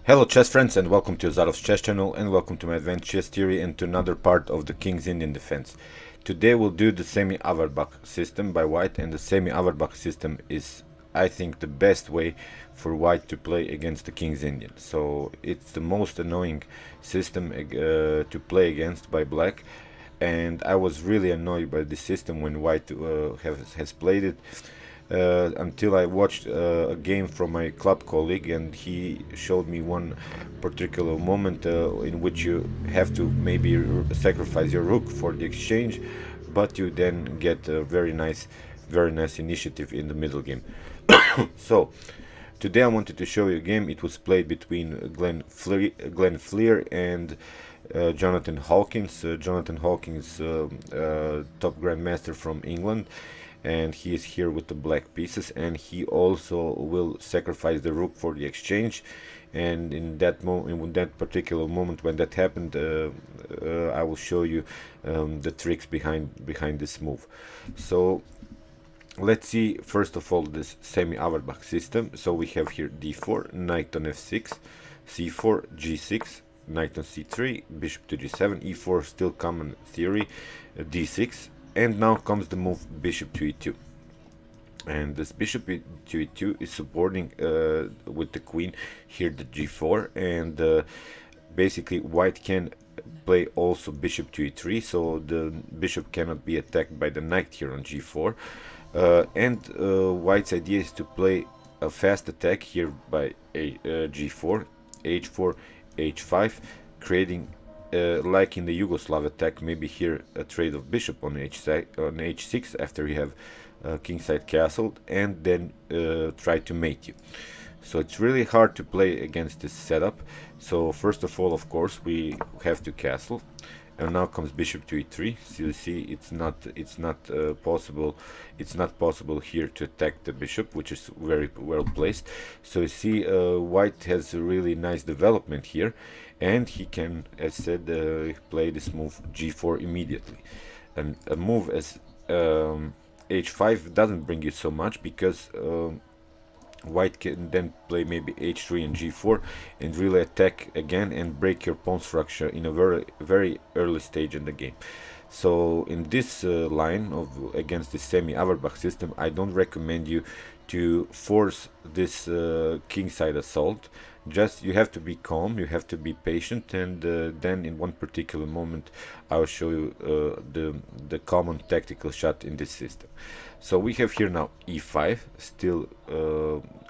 Hello chess friends, and welcome to Zarov's chess channel, and welcome to my advanced chess theory and to another part of the King's Indian defense. Today we'll do the Semi Averbakh system by White, and the Semi Averbakh system is, I think, the best way for White to play against the King's Indian. So it's the most annoying system to play against by Black, and I was really annoyed by this system when White has played it. Until I watched a game from my club colleague, and he showed me one particular moment in which you have to maybe sacrifice your rook for the exchange, but you then get a very nice initiative in the middle game. So today I wanted to show you a game. It was played between Glenn Fleer and Jonathan Hawkins. Jonathan Hawkins, top grandmaster from England, and he is here with the black pieces, and he also will sacrifice the rook for the exchange. And in that particular moment when that happened, I will show you the tricks behind this move. So let's see first of all this Semi Averbakh system. So we have here d4, knight on f6, c4, g6, knight on c3, bishop to g7, e4, still common theory, d6, and now comes the move bishop to e2. And this bishop to e2 is supporting with the queen here the g4, and basically White can play also bishop to e3, so the bishop cannot be attacked by the knight here on g4. And White's idea is to play a fast attack here by g4, h4, h5, creating like in the Yugoslav attack, maybe here a trade of bishop on h6 after you have kingside castled, and then try to mate you. So it's really hard to play against this setup. So first of all, of course, we have to castle, and now comes bishop to e3. So you see, it's not possible here to attack the bishop, which is very well placed. So you see, White has a really nice development here, and he can, as said, play this move g4 immediately. And a move as h5 doesn't bring you so much, because White can then play maybe h3 and g4 and really attack again and break your pawn structure in a very early stage in the game. So in this line of against the Semi Averbakh system, I don't recommend you to force this kingside assault. Just you have to be calm, you have to be patient, and then in one particular moment I will show you the common tactical shot in this system. So we have here now e5, still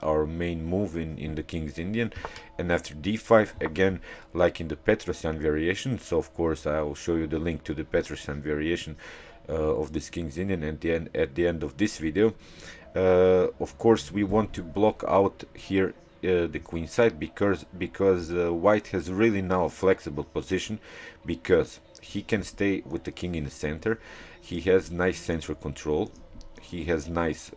our main move in the King's Indian, and after d5, again like in the Petrosian variation. So of course I will show you the link to the Petrosian variation of this King's Indian at the end of this video. Of course we want to block out here the queen side, because White has really now a flexible position, because he can stay with the king in the center, he has nice central control, he has nice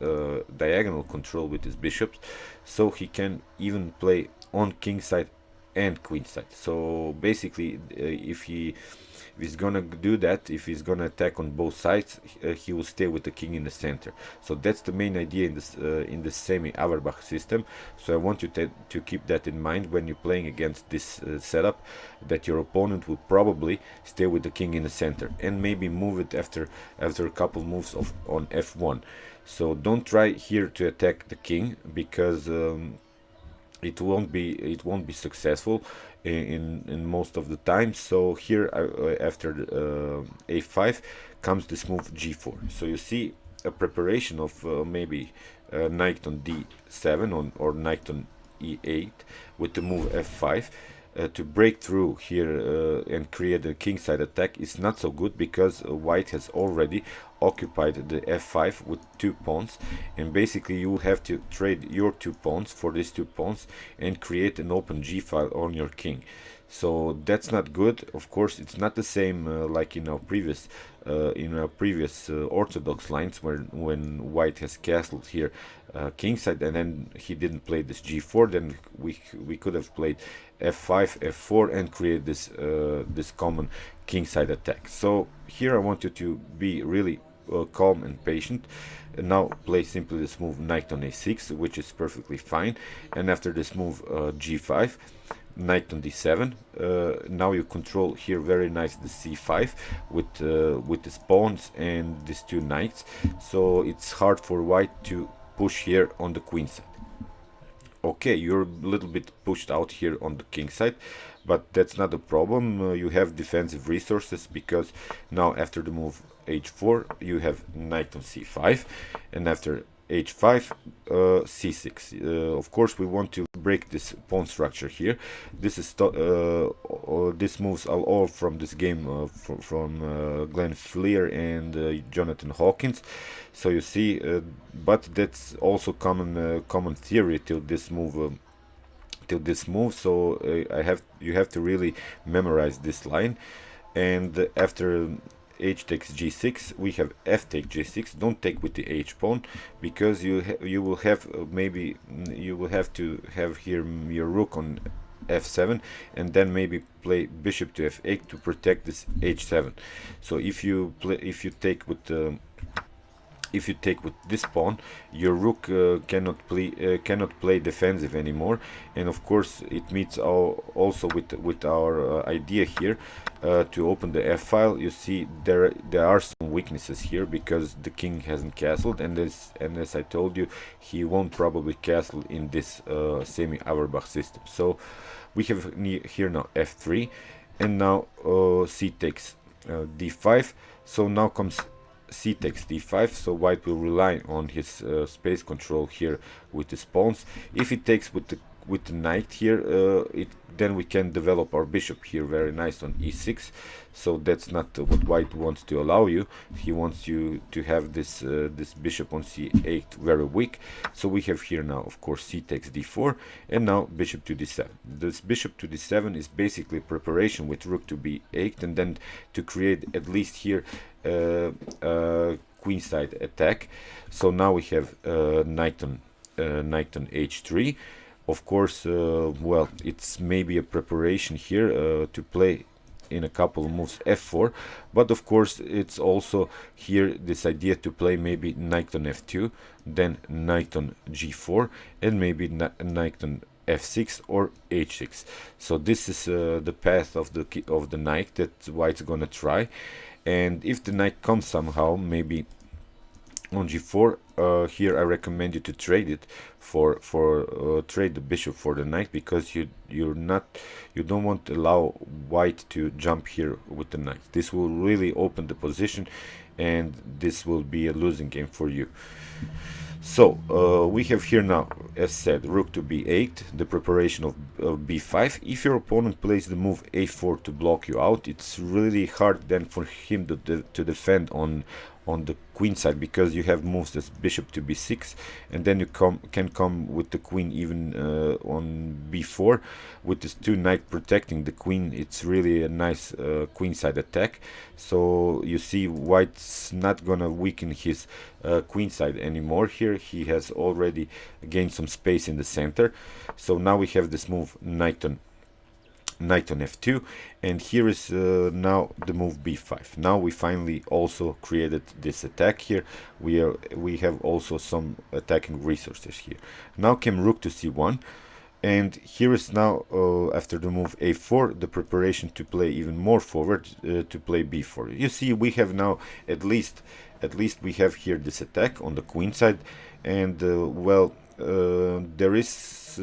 diagonal control with his bishops, so he can even play on king side and queen side. So basically, if he's gonna do that, if he's gonna attack on both sides, he will stay with the king in the center. So that's the main idea in this Semi Averbakh system. So I want you to keep that in mind when you're playing against this setup, that your opponent will probably stay with the king in the center and maybe move it after a couple moves on f1. So don't try here to attack the king, because it won't be successful in most of the time. So here after a5 comes this move g4. So you see a preparation of maybe knight on d7 or knight on e8 with the move f5 to break through here and create a kingside attack. Is not so good, because White has already occupied the f5 with 2 pawns, and basically you will have to trade your 2 pawns for these 2 pawns and create an open g file on your king. So that's not good. Of course, it's not the same like in our previous orthodox lines, when White has castled here kingside and then he didn't play this g4. Then we could have played f5, f4 and create this this common kingside attack. So here I want you to be really calm and patient. And now play simply this move knight on a6, which is perfectly fine. And after this move g5, knight on d7. Now you control here very nice the c5 with the pawns and these two knights, so it's hard for white to push here on the queen side. Okay, you're a little bit pushed out here on the king side, but that's not a problem. You have defensive resources, because now after the move h4 you have knight on c5, and after h5 c6. Of course we want to break this pawn structure here. This is this moves are all from this game from Glenn Fleer and Jonathan Hawkins. So you see, but that's also common theory till this move. So you have to really memorize this line. And after h takes g6, we have f take g6. Don't take with the h pawn, because you will have maybe you will have to have here your rook on f7, and then maybe play bishop to f8 to protect this h7. So if you take with this pawn, your rook cannot play defensive anymore. And of course it meets also with our idea here to open the f file. You see there are some weaknesses here, because the king hasn't castled, and as I told you, he won't probably castle in this Semi Averbakh system. So we have here now f3, and now c takes d5. So now comes c takes d5, so white will rely on his space control here with his pawns. If he takes with the knight here, then we can develop our bishop here very nice on e6. So that's not what white wants to allow you. He wants you to have this this bishop on c8 very weak. So we have here now, of course, c takes d4, and now bishop to d7. This bishop to d7 is basically preparation with rook to b8, and then to create at least here queenside attack. So now we have knight on h3. Of course, well, it's maybe a preparation here to play in a couple of moves f4, but of course it's also here this idea to play maybe knight on f2, then knight on g4, and maybe knight on f6 or h6. So this is the path of the knight that white's gonna try. And if the knight comes somehow, maybe on g4, here I recommend you to trade it for trade the bishop for the knight, because you don't want to allow white to jump here with the knight. This will really open the position, and this will be a losing game for you. So we have here now, as said, rook to b8, the preparation of b5. If your opponent plays the move a4 to block you out, it's really hard then for him to defend on the queen side, because you have moves as bishop to b6, and then you can come with the queen even on b4 with this two knight protecting the queen. It's really a nice queenside attack. So you see white's not gonna weaken his queenside anymore here. He has already gained some space in the center. So now we have this move knight on f2, and here is now the move b5. Now we finally also created this attack here. We have also some attacking resources here. Now came rook to c1, and here is now after the move a4 the preparation to play even more forward, to play b4. You see, we have now at least we have here this attack on the queen side, and well, there is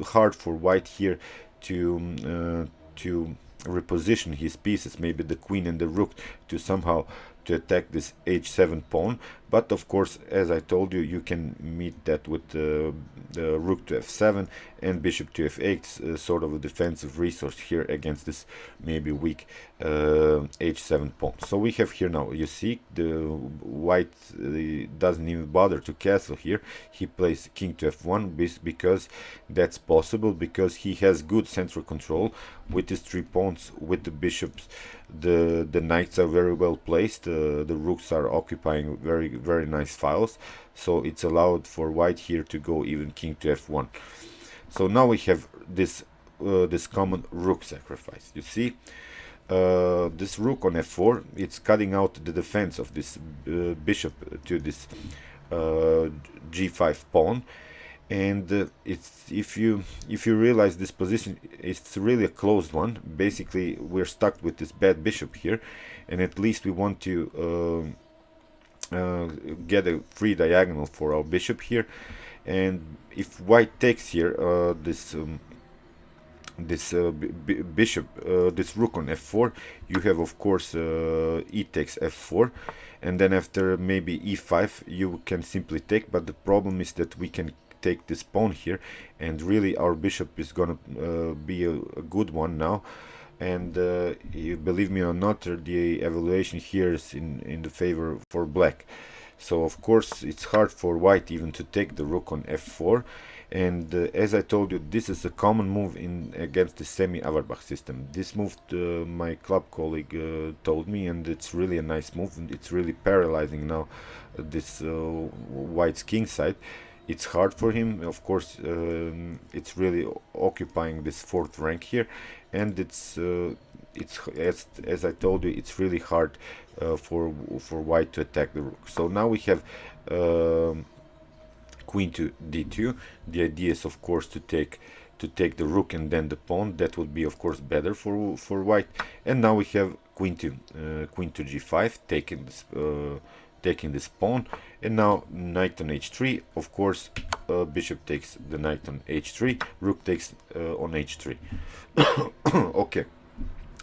hard for white here to reposition his pieces, maybe the queen and the rook, to somehow to attack this h7 pawn. But of course, as I told you, you can meet that with the rook to f7 and bishop to f8, sort of a defensive resource here against this maybe weak h7 pawn. So we have here now, you see, the white doesn't even bother to castle here. He plays king to f1 because that's possible, because he has good central control with his three pawns, with the bishops. The knights are very well placed, the rooks are occupying very nice files, so it's allowed for white here to go even king to f1. So now we have this this common rook sacrifice. You see, this rook on f4, it's cutting out the defense of this bishop to this g5 pawn, And if you realize this position, it's really a closed one. Basically, we're stuck with this bad bishop here, and at least we want to get a free diagonal for our bishop here. And if white takes here this bishop, this rook on f4, you have of course e takes f4, and then after maybe e5 you can simply take, but the problem is that we can take this pawn here, and really our bishop is gonna be a good one now. And you believe me or not, the evaluation here is in the favor for black. So of course it's hard for white even to take the rook on f4. And as I told you, this is a common move in against the Semi Averbakh system. This move my club colleague told me, and it's really a nice move, and it's really paralyzing now this white's king side. It's hard for him, of course. It's really occupying this fourth rank here, and it's as I told you, it's really hard for white to attack the rook. So now we have queen to d2. The idea is of course to take the rook and then the pawn. That would be of course better for white. And now we have queen to g5, taking this pawn, and now knight on h3. Of course, bishop takes the knight on h3, rook takes on h3. Okay,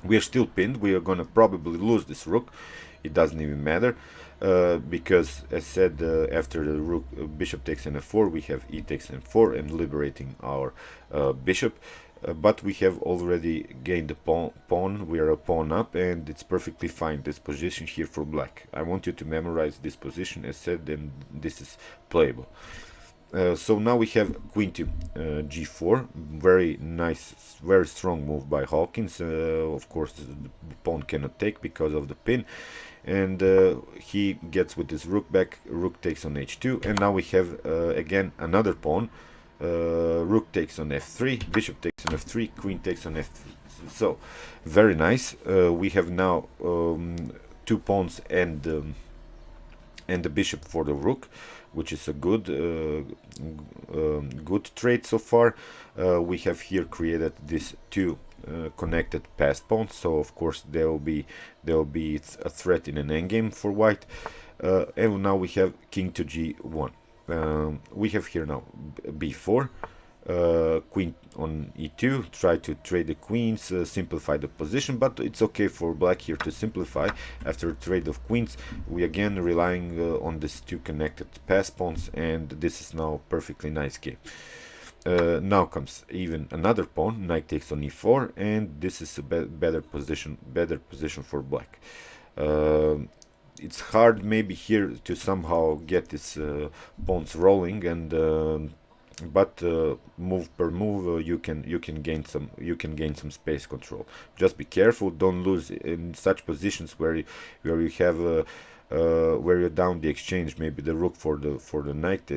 we are still pinned. We are gonna probably lose this rook. It doesn't even matter because, as said, after the rook bishop takes on f4, we have e takes n4 and liberating our bishop. But we have already gained the pawn. We are a pawn up, and it's perfectly fine, this position here for black. I want you to memorize this position, as said, and this is playable. So now we have queen to g4. Very nice, very strong move by Hawkins. Of course, the pawn cannot take because of the pin. And he gets with his rook back. Rook takes on h2. And now we have again another pawn. Rook takes on f3, bishop takes on f3, queen takes on f3. So very nice. We have now 2 pawns and the bishop for the rook, which is a good good trade so far. We have here created these 2 connected passed pawns, so of course there will be a threat in an endgame for white. And now we have king to g1. We have here now b4, queen on e2, try to trade the queens, simplify the position, but it's okay for black here to simplify. After a trade of queens, we again relying on these 2 connected pass pawns, and this is now a perfectly nice game. Now comes even another pawn, knight takes on e4, and this is a better position for black. It's hard maybe here to somehow get this pawns rolling, and but move per move you can gain some space control. Just be careful, don't lose in such positions where you have where you're down the exchange, maybe the rook for the knight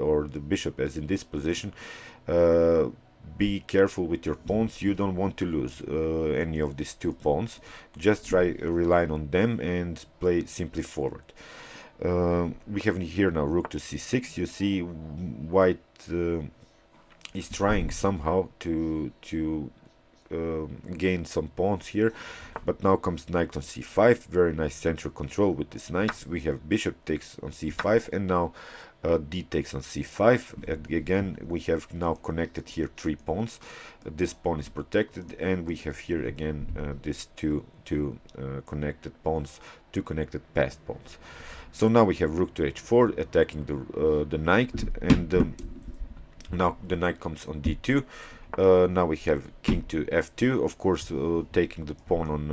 or the bishop, as in this position. Be careful with your pawns. You don't want to lose any of these 2 pawns. Just try relying on them and play simply forward. We have here now rook to c6. You see white is trying somehow to gain some pawns here, but now comes knight on c5. Very nice central control with these knights. We have bishop takes on c5, and now d takes on c5. And again we have now connected here 3 pawns. This pawn is protected, and we have here again these two connected pawns, 2 connected passed pawns. So now we have rook to h4 attacking the knight, and now the knight comes on d2. Now we have king to f2. Of course, taking the pawn on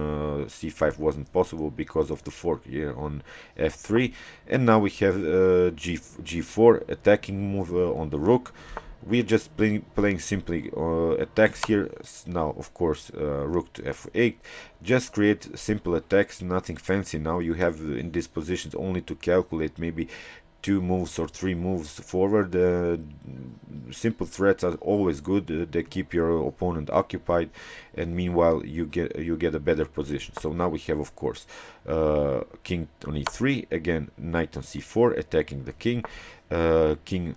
c5 wasn't possible because of the fork here on f3. And now we have g4 attacking move on the rook. We're just playing simply attacks here. Now, of course, rook to f8. Just create simple attacks, nothing fancy. Now you have in these positions only to calculate maybe 2 moves or 3 moves forward. Simple threats are always good. They keep your opponent occupied, and meanwhile you get a better position. So now we have, of course, king on e3, again knight on c4 attacking the king, king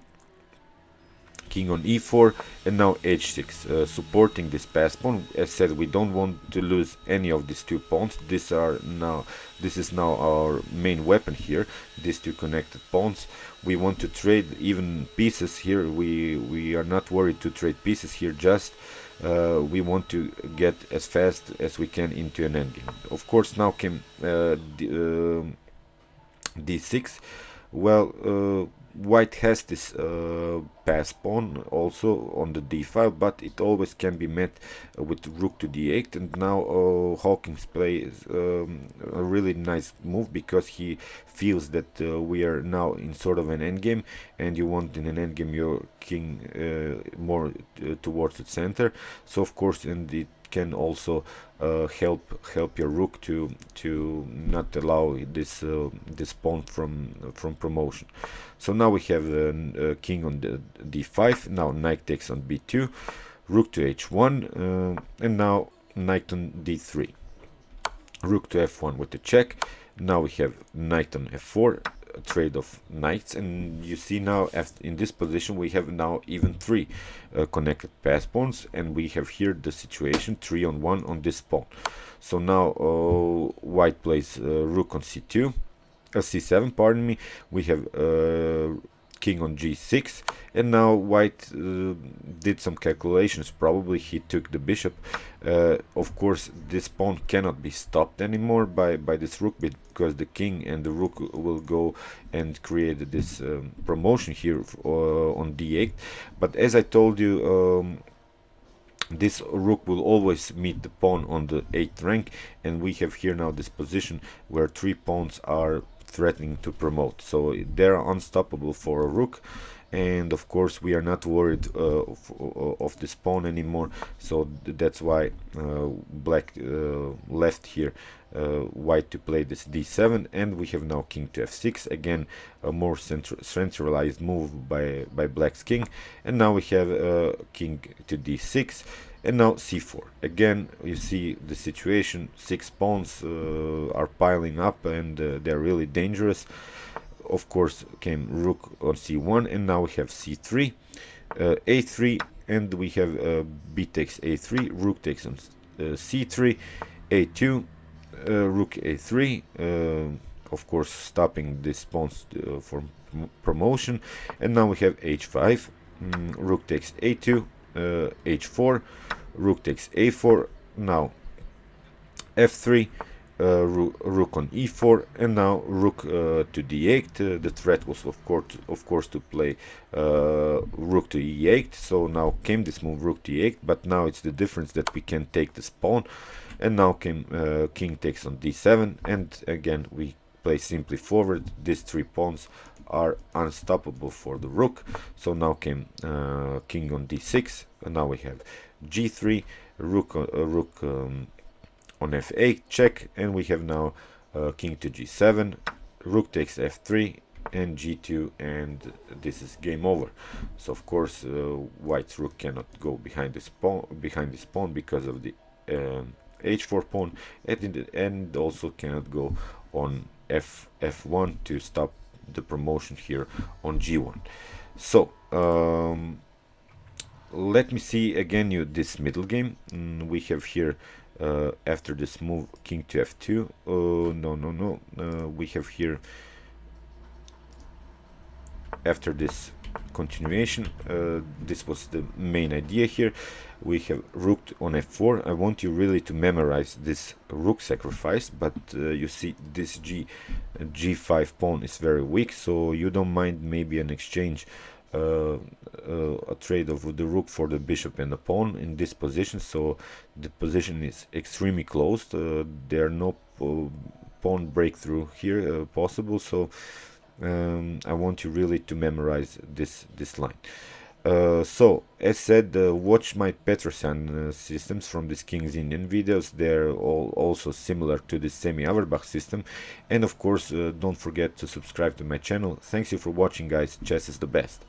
king on e4, and now h6, supporting this pass pawn. As said, we don't want to lose any of these two pawns. This is now our main weapon here, these two connected pawns. We want to trade even pieces here. We are not worried to trade pieces here, just we want to get as fast as we can into an endgame. Of course, now came d6. Well, white has this pass pawn also on the d file, but it always can be met with rook to d8. And now Hawkins plays a really nice move, because he feels that we are now in sort of an endgame, and you want in an endgame your king more towards the center. So of course, and it can also help your rook to not allow this pawn from promotion. So now we have king on the d5. Now knight takes on b2, rook to h1, and now knight on d3, rook to f1 with the check. Now we have knight on f4, a trade of knights, and you see now in this position we have now even three connected pass pawns, and we have here the situation 3-on-1 on this pawn. So now white plays rook on c2, c7, pardon me. We have king on g6, and now white did some calculations. Probably he took the bishop. Of course, this pawn cannot be stopped anymore by this rook, because the king and the rook will go and create this promotion here on d8. But as I told you, this rook will always meet the pawn on the 8th rank, and we have here now this position where three pawns are threatening to promote, so they're unstoppable for a rook. And of course we are not worried of this pawn anymore, so that's why black left here white to play this d7, and we have now king to f6, again a more centralized move by black's king. And now we have king to d6, and now c4. Again, you see the situation, 6 pawns are piling up, and they're really dangerous. Of course came rook on c1, and now we have c3, a3, and we have b takes a3, rook takes on c3, a2, rook a3, of course stopping this pawns for promotion. And now we have h5, rook takes a2, h4, rook takes a4, now f3, rook on e4, and now rook to d8. The threat was of course to play rook to e8, so now came this move rook to e8, but now it's the difference that we can take this pawn. And now came king takes on d7, and again we play simply forward. These 3 pawns are unstoppable for the rook. So now came king on d6, and now we have g3, rook on f8, check, and we have now king to g7, rook takes f3, and g2, and this is game over. So of course white's rook cannot go behind this pawn because of the h4 pawn, and also cannot go on f1 to stop the promotion here on g1. So let me see again this middle game. We have here after this move king to f2. We have here after this continuation, this was the main idea here. We have rook on f4. I want you really to memorize this rook sacrifice, but you see this g5 pawn is very weak, so you don't mind maybe an exchange, a trade of the rook for the bishop and the pawn in this position. So the position is extremely closed. There are no pawn breakthrough here possible, so I want you really to memorize this line. So as said, watch my Petrosyan systems from this King's Indian videos. They're all also similar to the Semi Averbakh system, and of course don't forget to subscribe to my channel. Thanks you for watching, guys. Chess is the best.